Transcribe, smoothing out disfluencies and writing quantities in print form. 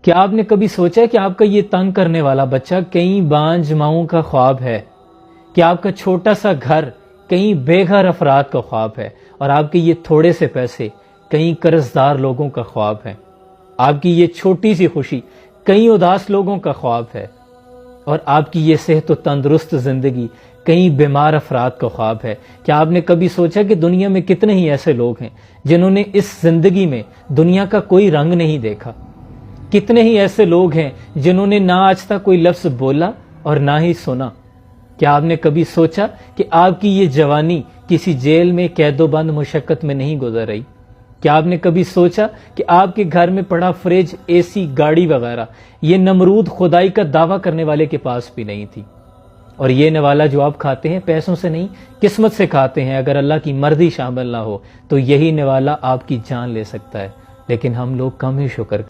کیا آپ نے کبھی سوچا کہ آپ کا یہ تنگ کرنے والا بچہ کئی بانجھ ماؤں کا خواب ہے؟ کہ آپ کا چھوٹا سا گھر کئی بے گھر افراد کا خواب ہے، اور آپ کے یہ تھوڑے سے پیسے کئی قرضدار لوگوں کا خواب ہے؟ آپ کی یہ چھوٹی سی خوشی کئی اداس لوگوں کا خواب ہے، اور آپ کی یہ صحت و تندرست زندگی کئی بیمار افراد کا خواب ہے؟ کیا آپ نے کبھی سوچا کہ دنیا میں کتنے ہی ایسے لوگ ہیں جنہوں نے اس زندگی میں دنیا کا کوئی رنگ نہیں دیکھا؟ کتنے ہی ایسے لوگ ہیں جنہوں نے نہ آج تک کوئی لفظ بولا اور نہ ہی سنا؟ کیا آپ نے کبھی سوچا کہ آپ کی یہ جوانی کسی جیل میں قید و بند مشقت میں نہیں گزر رہی؟ کیا آپ نے کبھی سوچا کہ آپ کے گھر میں پڑا فریج، اے سی، گاڑی وغیرہ یہ نمرود خدائی کا دعویٰ کرنے والے کے پاس بھی نہیں تھی؟ اور یہ نوالا جو آپ کھاتے ہیں پیسوں سے نہیں، قسمت سے کھاتے ہیں، اگر اللہ کی مرضی شامل نہ ہو تو یہی نوالا آپ کی جان لے سکتا ہے، لیکن ہم لوگ کم ہی شکر